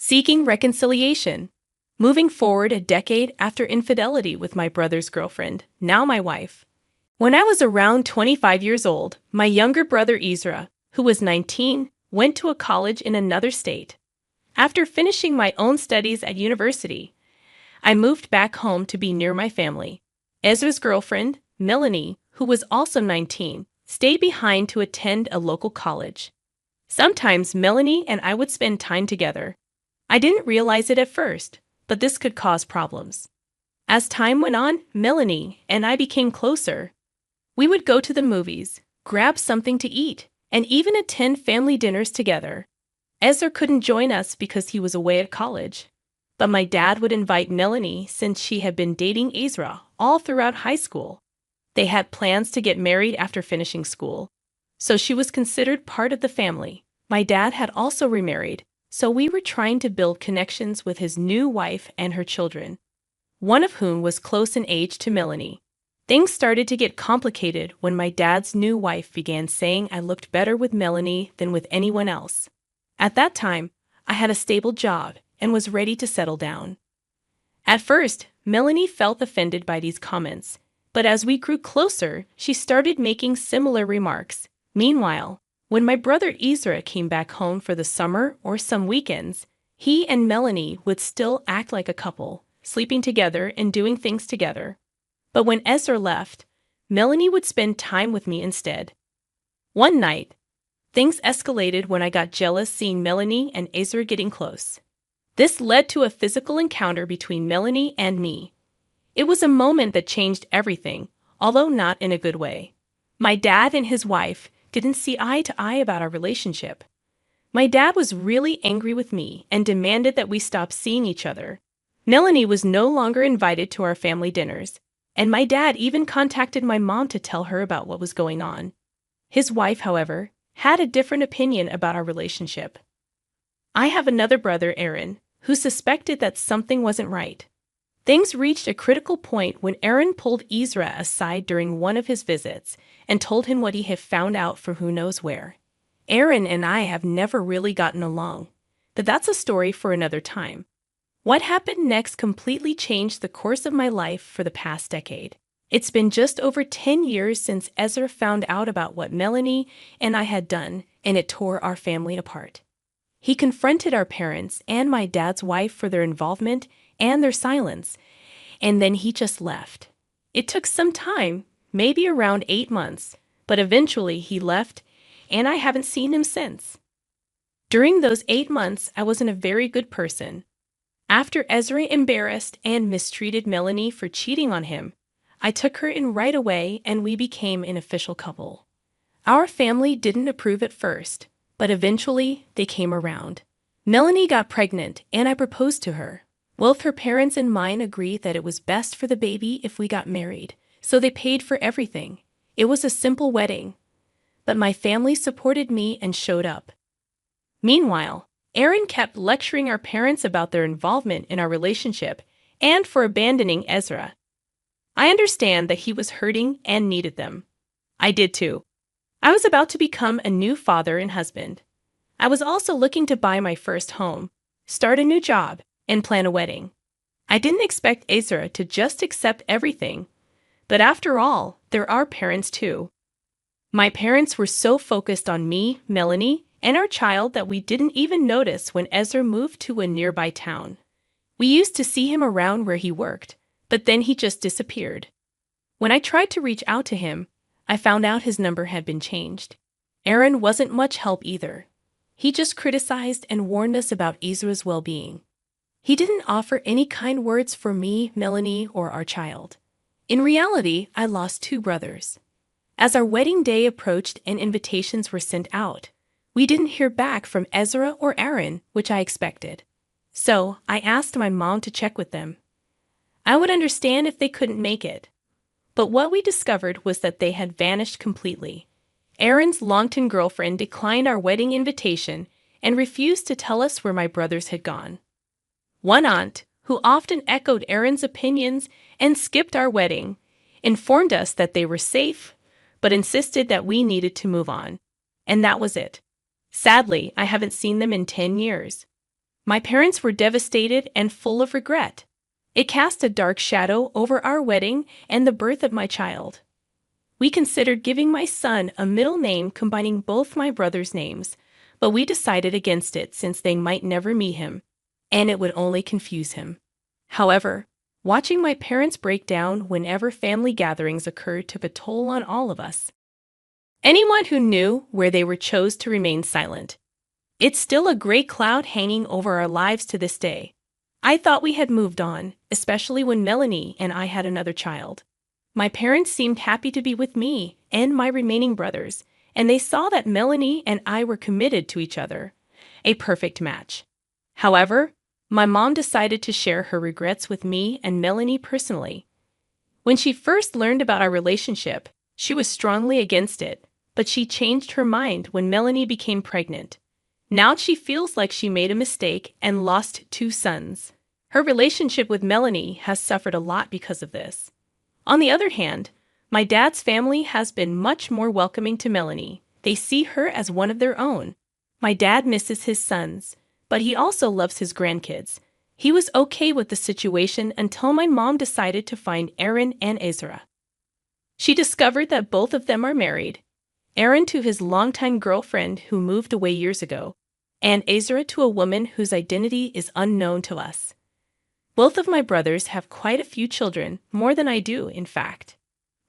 Seeking reconciliation. Moving forward a decade after infidelity with my brother's girlfriend, now my wife. When I was around 25 years old, my younger brother Ezra, who was 19, went to a college in another state. After finishing my own studies at university, I moved back home to be near my family. Ezra's girlfriend, Melanie, who was also 19, stayed behind to attend a local college. Sometimes Melanie and I would spend time together. I didn't realize it at first, but this could cause problems. As time went on, Melanie and I became closer. We would go to the movies, grab something to eat, and even attend family dinners together. Ezra couldn't join us because he was away at college, but my dad would invite Melanie since she had been dating Ezra all throughout high school. They had plans to get married after finishing school, so she was considered part of the family. My dad had also remarried, so we were trying to build connections with his new wife and her children, one of whom was close in age to Melanie. Things started to get complicated when my dad's new wife began saying I looked better with Melanie than with anyone else. At that time, I had a stable job and was ready to settle down. At first, Melanie felt offended by these comments, but as we grew closer, she started making similar remarks. Meanwhile, when my brother Ezra came back home for the summer or some weekends, he and Melanie would still act like a couple, sleeping together and doing things together. But when Ezra left, Melanie would spend time with me instead. One night, things escalated when I got jealous seeing Melanie and Ezra getting close. This led to a physical encounter between Melanie and me. It was a moment that changed everything, although not in a good way. My dad and his wife didn't see eye to eye about our relationship. My dad was really angry with me and demanded that we stop seeing each other. Melanie was no longer invited to our family dinners, and my dad even contacted my mom to tell her about what was going on. His wife, however, had a different opinion about our relationship. I have another brother, Aaron, who suspected that something wasn't right. Things reached a critical point when Aaron pulled Ezra aside during one of his visits and told him what he had found out from who knows where. Aaron and I have never really gotten along, but that's a story for another time. What happened next completely changed the course of my life for the past decade. It's been just over 10 years since Ezra found out about what Melanie and I had done, and it tore our family apart. He confronted our parents and my dad's wife for their involvement and their silence, and then he just left. It took some time, maybe around 8 months, but eventually he left, and I haven't seen him since. During those 8 months, I wasn't a very good person. After Ezra embarrassed and mistreated Melanie for cheating on him, I took her in right away and we became an official couple. Our family didn't approve at first, but eventually they came around. Melanie got pregnant and I proposed to her. Both her parents and mine agreed that it was best for the baby if we got married, so they paid for everything. It was a simple wedding, but my family supported me and showed up. Meanwhile, Aaron kept lecturing our parents about their involvement in our relationship and for abandoning Ezra. I understand that he was hurting and needed them. I did too. I was about to become a new father and husband. I was also looking to buy my first home, start a new job, and plan a wedding. I didn't expect Ezra to just accept everything, but after all, there are parents too. My parents were so focused on me, Melanie, and our child that we didn't even notice when Ezra moved to a nearby town. We used to see him around where he worked, but then he just disappeared. When I tried to reach out to him, I found out his number had been changed. Aaron wasn't much help either. He just criticized and warned us about Ezra's well-being. He didn't offer any kind words for me, Melanie, or our child. In reality, I lost 2 brothers. As our wedding day approached and invitations were sent out, we didn't hear back from Ezra or Aaron, which I expected. So I asked my mom to check with them. I would understand if they couldn't make it. But what we discovered was that they had vanished completely. Aaron's longtime girlfriend declined our wedding invitation and refused to tell us where my brothers had gone. One aunt, who often echoed Aaron's opinions and skipped our wedding, informed us that they were safe, but insisted that we needed to move on. And that was it. Sadly, I haven't seen them in 10 years. My parents were devastated and full of regret. It cast a dark shadow over our wedding and the birth of my child. We considered giving my son a middle name combining both my brothers' names, but we decided against it since they might never meet him, and it would only confuse him. However, watching my parents break down whenever family gatherings occurred took a toll on all of us. Anyone who knew where they were chose to remain silent. It's still a gray cloud hanging over our lives to this day. I thought we had moved on, especially when Melanie and I had another child. My parents seemed happy to be with me and my remaining brothers, and they saw that Melanie and I were committed to each other. A perfect match. However, my mom decided to share her regrets with me and Melanie personally. When she first learned about our relationship, she was strongly against it, but she changed her mind when Melanie became pregnant. Now she feels like she made a mistake and lost 2 sons. Her relationship with Melanie has suffered a lot because of this. On the other hand, my dad's family has been much more welcoming to Melanie. They see her as one of their own. My dad misses his sons, but he also loves his grandkids. He was okay with the situation until my mom decided to find Aaron and Ezra. She discovered that both of them are married. Aaron to his longtime girlfriend who moved away years ago, and Ezra to a woman whose identity is unknown to us. Both of my brothers have quite a few children, more than I do, in fact.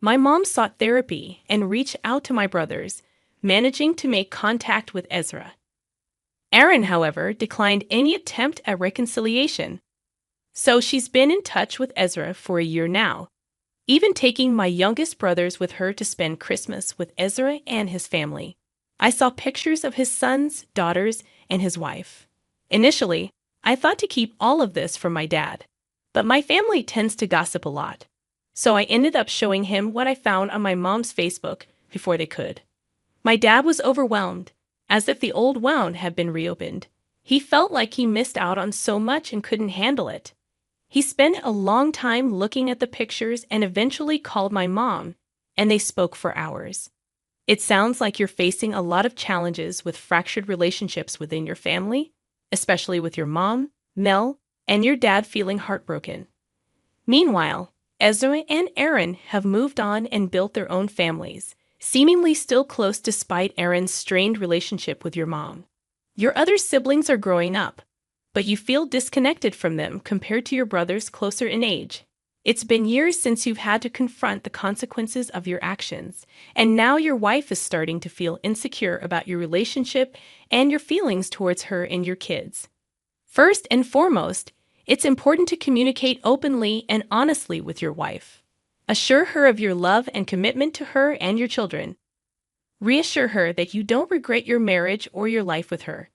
My mom sought therapy and reached out to my brothers, managing to make contact with Ezra. Aaron, however, declined any attempt at reconciliation. So she's been in touch with Ezra for a year now, even taking my youngest brothers with her to spend Christmas with Ezra and his family. I saw pictures of his sons, daughters, and his wife. Initially, I thought to keep all of this from my dad, but my family tends to gossip a lot. So I ended up showing him what I found on my mom's Facebook before they could. My dad was overwhelmed, as if the old wound had been reopened. He felt like he missed out on so much and couldn't handle it. He spent a long time looking at the pictures and eventually called my mom, and they spoke for hours. It sounds like you're facing a lot of challenges with fractured relationships within your family, especially with your mom, Mel, and your dad feeling heartbroken. Meanwhile, Ezra and Aaron have moved on and built their own families, seemingly still close despite Aaron's strained relationship with your mom. Your other siblings are growing up, but you feel disconnected from them compared to your brothers closer in age. It's been years since you've had to confront the consequences of your actions, and now your wife is starting to feel insecure about your relationship and your feelings towards her and your kids. First and foremost, it's important to communicate openly and honestly with your wife. Assure her of your love and commitment to her and your children. Reassure her that you don't regret your marriage or your life with her.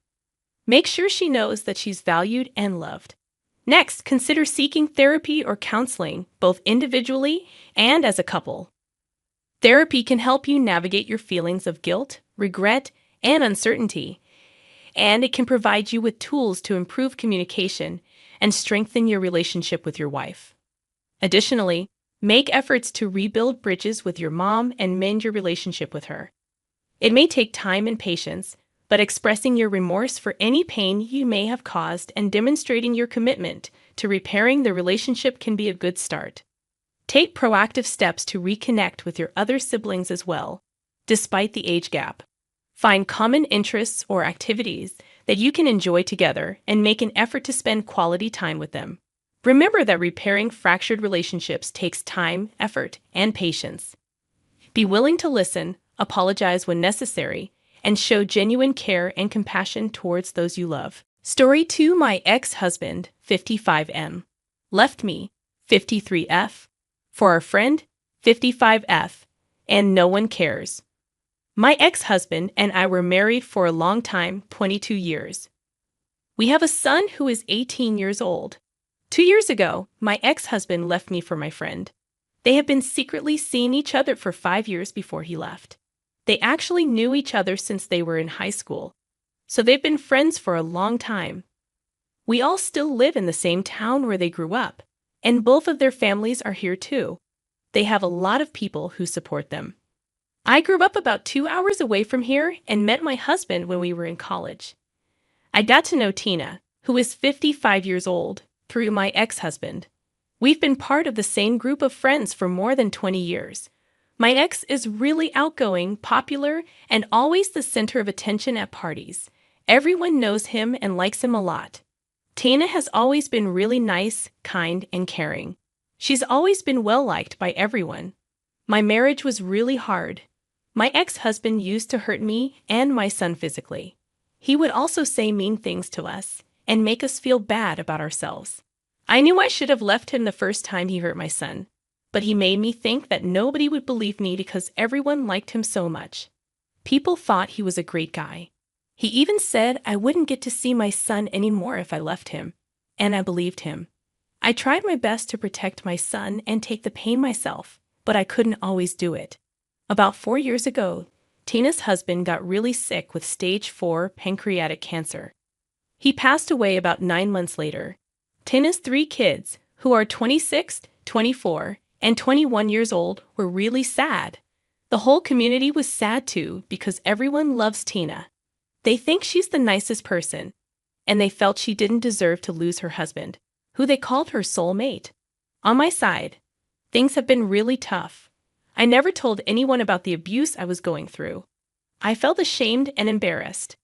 Make sure she knows that she's valued and loved. Next, consider seeking therapy or counseling, both individually and as a couple. Therapy can help you navigate your feelings of guilt, regret, and uncertainty, and it can provide you with tools to improve communication and strengthen your relationship with your wife. Additionally, make efforts to rebuild bridges with your mom and mend your relationship with her. It may take time and patience, but expressing your remorse for any pain you may have caused and demonstrating your commitment to repairing the relationship can be a good start. Take proactive steps to reconnect with your other siblings as well, despite the age gap. Find common interests or activities that you can enjoy together and make an effort to spend quality time with them. Remember that repairing fractured relationships takes time, effort, and patience. Be willing to listen, apologize when necessary, and show genuine care and compassion towards those you love. Story 2. My ex-husband, 55M. Left me, 53F. For our friend, 55F. And no one cares. My ex-husband and I were married for a long time, 22 years. We have a son who is 18 years old. 2 years ago, my ex-husband left me for my friend. They have been secretly seeing each other for 5 years before he left. They actually knew each other since they were in high school, so they've been friends for a long time. We all still live in the same town where they grew up, and both of their families are here too. They have a lot of people who support them. I grew up about 2 hours away from here and met my husband when we were in college. I got to know Tina, who is 55 years old, through my ex-husband. We've been part of the same group of friends for more than 20 years. My ex is really outgoing, popular, and always the center of attention at parties. Everyone knows him and likes him a lot. Tina has always been really nice, kind, and caring. She's always been well-liked by everyone. My marriage was really hard. My ex-husband used to hurt me and my son physically. He would also say mean things to us and make us feel bad about ourselves. I knew I should have left him the first time he hurt my son, but he made me think that nobody would believe me because everyone liked him so much. People thought he was a great guy. He even said I wouldn't get to see my son anymore if I left him, and I believed him. I tried my best to protect my son and take the pain myself, but I couldn't always do it. About 4 years ago, Tina's husband got really sick with stage 4 pancreatic cancer. He passed away about 9 months later. Tina's 3 kids, who are 26, 24, and 21 years old, were really sad. The whole community was sad too because everyone loves Tina. They think she's the nicest person, and they felt she didn't deserve to lose her husband, who they called her soulmate. On my side, things have been really tough. I never told anyone about the abuse I was going through. I felt ashamed and embarrassed.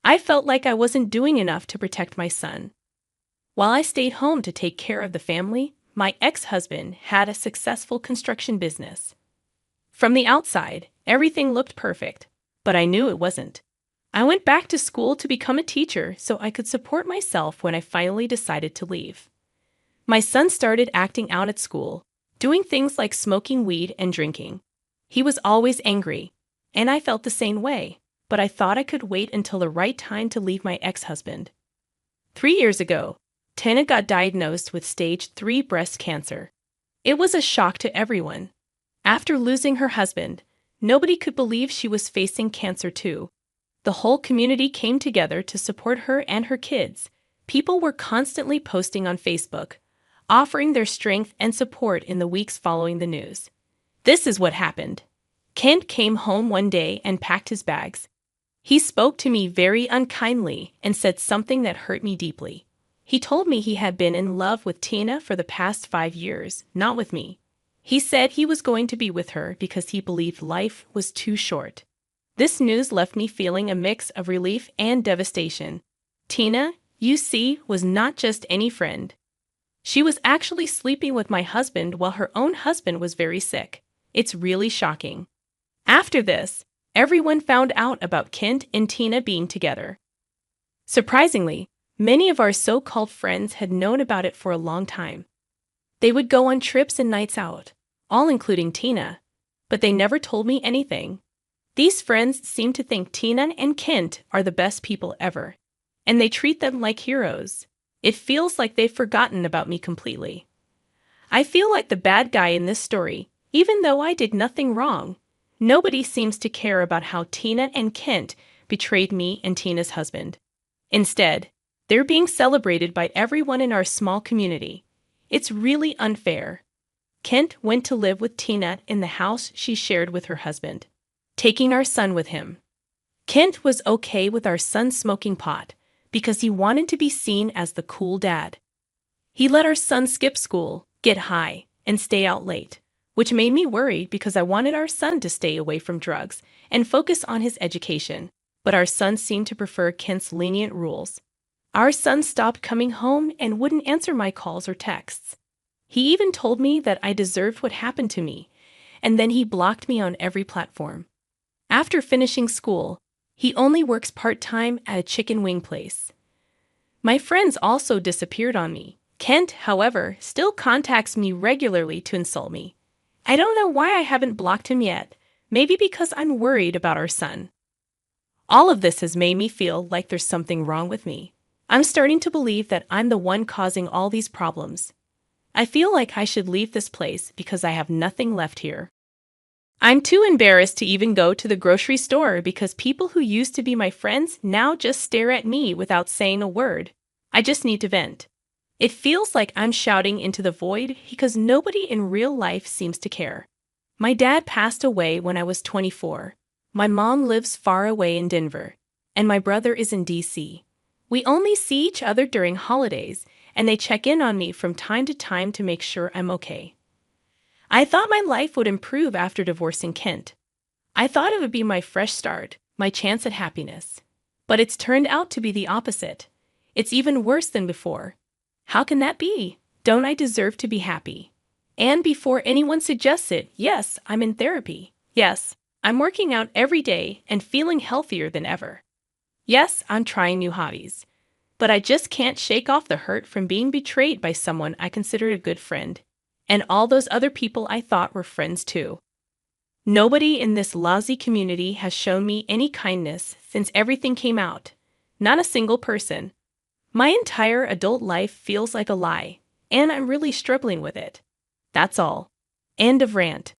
I felt like I wasn't doing enough to protect my son. While I stayed home to take care of the family, my ex-husband had a successful construction business. From the outside, everything looked perfect, but I knew it wasn't. I went back to school to become a teacher so I could support myself when I finally decided to leave. My son started acting out at school, doing things like smoking weed and drinking. He was always angry, and I felt the same way, but I thought I could wait until the right time to leave my ex-husband. 3 years ago, Tina got diagnosed with stage 3 breast cancer. It was a shock to everyone. After losing her husband, nobody could believe she was facing cancer too. The whole community came together to support her and her kids. People were constantly posting on Facebook, offering their strength and support in the weeks following the news. This is what happened. Kent came home one day and packed his bags. He spoke to me very unkindly and said something that hurt me deeply. He told me he had been in love with Tina for the past 5 years, not with me. He said he was going to be with her because he believed life was too short. This news left me feeling a mix of relief and devastation. Tina, you see, was not just any friend. She was actually sleeping with my husband while her own husband was very sick. It's really shocking. After this, everyone found out about Kent and Tina being together. Surprisingly, many of our so-called friends had known about it for a long time. They would go on trips and nights out, all including Tina, but they never told me anything. These friends seem to think Tina and Kent are the best people ever, and they treat them like heroes. It feels like they've forgotten about me completely. I feel like the bad guy in this story, even though I did nothing wrong. Nobody seems to care about how Tina and Kent betrayed me and Tina's husband. Instead, they're being celebrated by everyone in our small community. It's really unfair. Kent went to live with Tina in the house she shared with her husband, taking our son with him. Kent was okay with our son smoking pot because he wanted to be seen as the cool dad. He let our son skip school, get high, and stay out late, which made me worried because I wanted our son to stay away from drugs and focus on his education, but our son seemed to prefer Kent's lenient rules. Our son stopped coming home and wouldn't answer my calls or texts. He even told me that I deserved what happened to me, and then he blocked me on every platform. After finishing school, he only works part-time at a chicken wing place. My friends also disappeared on me. Kent, however, still contacts me regularly to insult me. I don't know why I haven't blocked him yet. Maybe because I'm worried about our son. All of this has made me feel like there's something wrong with me. I'm starting to believe that I'm the one causing all these problems. I feel like I should leave this place because I have nothing left here. I'm too embarrassed to even go to the grocery store because people who used to be my friends now just stare at me without saying a word. I just need to vent. It feels like I'm shouting into the void because nobody in real life seems to care. My dad passed away when I was 24. My mom lives far away in Denver, and my brother is in DC. We only see each other during holidays, and they check in on me from time to time to make sure I'm okay. I thought my life would improve after divorcing Kent. I thought it would be my fresh start, my chance at happiness. But it's turned out to be the opposite. It's even worse than before. How can that be? Don't I deserve to be happy? And before anyone suggests it, yes, I'm in therapy. Yes, I'm working out every day and feeling healthier than ever. Yes, I'm trying new hobbies. But I just can't shake off the hurt from being betrayed by someone I considered a good friend. And all those other people I thought were friends too. Nobody in this lousy community has shown me any kindness since everything came out. Not a single person. My entire adult life feels like a lie, and I'm really struggling with it. That's all. End of rant.